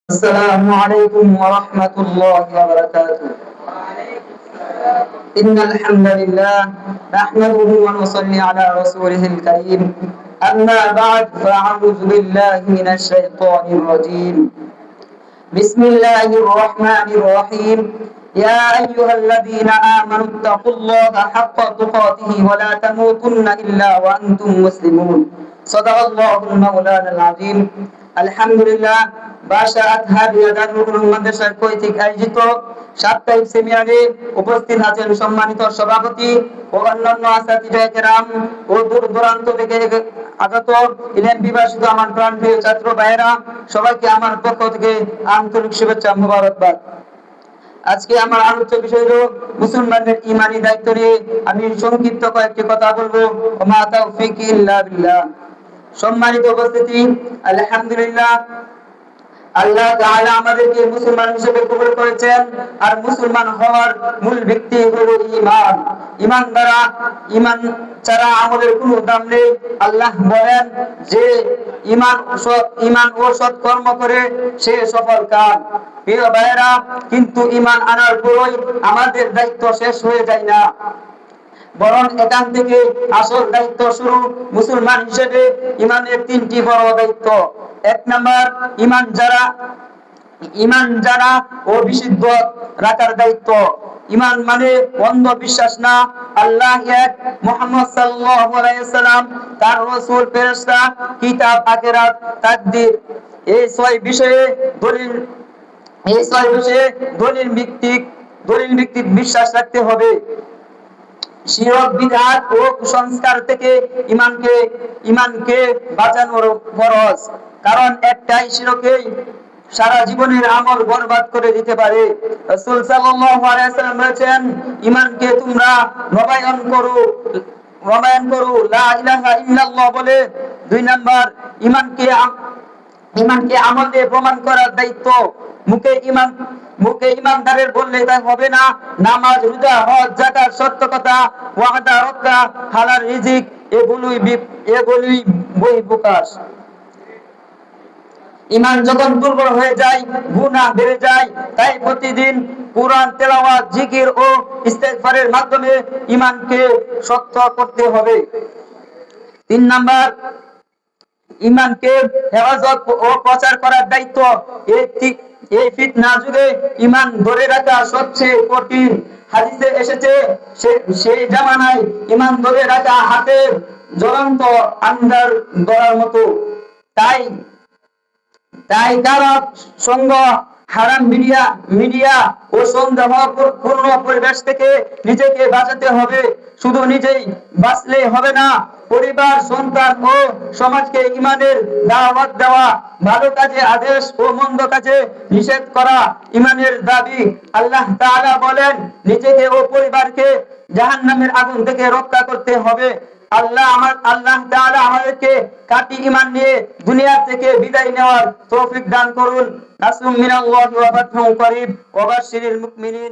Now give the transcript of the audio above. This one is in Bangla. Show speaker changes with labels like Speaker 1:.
Speaker 1: السلام عليكم ورحمة الله وبركاته. إن الحمد لله نحمده ونصلي على رسوله الكريم. أما بعد فأعوذ بالله من الشيطان الرجيم. بسم الله الرحمن الرحيم. يا أيها الذين آمنوا اتقوا الله حق تقاته ولا تموتن إلا وأنتم مسلمون. صدق الله المولانا العظيم. আলহামদুলিল্লাহ বাসাত হাদিয়া দারুল উলুম মাদ্রাসার কর্তৃক আয়োজিত সাপ্তাহিক সেমিনারে উপস্থিত আছেন সম্মানিত সভাপতি ও অন্যান্য আসাতিজায়ে কেরাম ও দূর দূরান্ত থেকে আগত ইলম বিভাষিত আমার প্রাণপ্রিয় ছাত্র ভাইয়েরা, সবাইকে আমার পক্ষ থেকে আন্তরিক শুভেচ্ছা মোবারকবাদ। আজকে আমার আলোচ্য বিষয় হলো মুসলমানদের ঈমানি দায়িত্ব নিয়ে আমি সংক্ষিপ্ত কয়েকটি কথা বলবো। ওমা তাওফীকি ইল্লা বিল্লাহ। সম্মানিত উপস্থিতি, আলহামদুলিল্লাহ আল্লাহ তাআলা আমাদেরকে মুসলমান হিসেবে কবুল করেছেন। আর মুসলমান হওয়ার মূল ভিত্তি হলো ঈমান। ঈমান ছাড়া আমলের কোনো দাম নেই। আল্লাহ বলেন যে ঈমান ও সৎ কর্ম করে সে সফল কাম। প্রিয় ভাইয়েরা, কিন্তু ঈমান আনার পরই আমাদের দায়িত্ব শেষ হয়ে যায় না, বরং এখান থেকে আসল দায়িত্ব শুরু। মুসলমান হিসেবে ঈমানের তিনটি বড় দায়িত্ব। এক নাম্বার, ঈমান জানা ও বিশুদ্ধ রাখার দায়িত্ব। ঈমান মানে অন্ধ বিশ্বাস না। আল্লাহ এক, মুহাম্মদ সাল্লাল্লাহু আলাইহি ওয়াসাল্লাম, তার রাসূল, ফেরেশতা, কিতাব, আখিরাত, তাকদীর, এই ছয় বিষয়ে দলিল ভিত্তিক বিশ্বাস রাখতে হবে। শিরক, বিদআত ও কুসংস্কার থেকে ঈমানকে বাঁচানোর ফরজ। কারণ একটাই শিরকই সারা জীবনের আমল বরবাদ করে দিতে পারে। রাসূল সাল্লাল্লাহু আলাইহি ওয়াসাল্লাম বলেছেন, ঈমানকে তোমরা নবায়ন করো লা ইলাহা ইল্লাল্লাহ বলে। দুই নাম্বার, ঈমানকে আমল দিয়ে প্রমাণ করার দায়িত্ব। মুখে ঈমানদারের বললে তা হবে না। নামাজ, রোজা, হজ, যাকাত, সত্য কথা, ওয়াদা রক্ষা, হালাল রিজিক, এগুলোই বহিঃপ্রকাশ। ঈমান যখন দুর্বল হয়ে যায়, গুনাহ বেড়ে যায়। তাই প্রতিদিন কুরআন তেলাওয়াত, জিকির ও ইস্তেগফারের মাধ্যমে ঈমানকে শক্ত করতে হবে। তিন নাম্বার, ঈমানকে হেফাজত ও প্রচার করার দায়িত্ব। এই ফিতনা যুগে ঈমান ধরে রাখা সবচেয়ে কঠিন। হাদিসে এসেছে, সেই জামানায় ঈমান ধরে রাখা হাতের জ্বলন্ত আঙ্গার ধরার মতো। তাই কারো সঙ্গ, হারাম মিডিয়া ও সন্দেহপূর্ণ পরিবেশ থেকে নিজেকে বাঁচাতে হবে। শুধু নিজেই বাঁচলে হবে না, পরিবার, সন্তান ও সমাজকে ঈমানের দাওয়াত দেওয়া, ভালো কাজে আদেশ ও মন্দ কাজে নিষেধ করা ঈমানের দাবি। আল্লাহ তাআলা বলেন, নিজেকে ও পরিবারকে জাহান্নামের আগুন থেকে রক্ষা করতে হবে। আল্লাহ তাআলা আমাদেরকে খাঁটি ঈমান নিয়ে দুনিয়া থেকে বিদায় নেওয়ার তৌফিক দান করুন। নাসরুম মিনাল্লাহি ওয়া ফাতহুন করিব ওয়া বাশশিরিল মুমিনিন।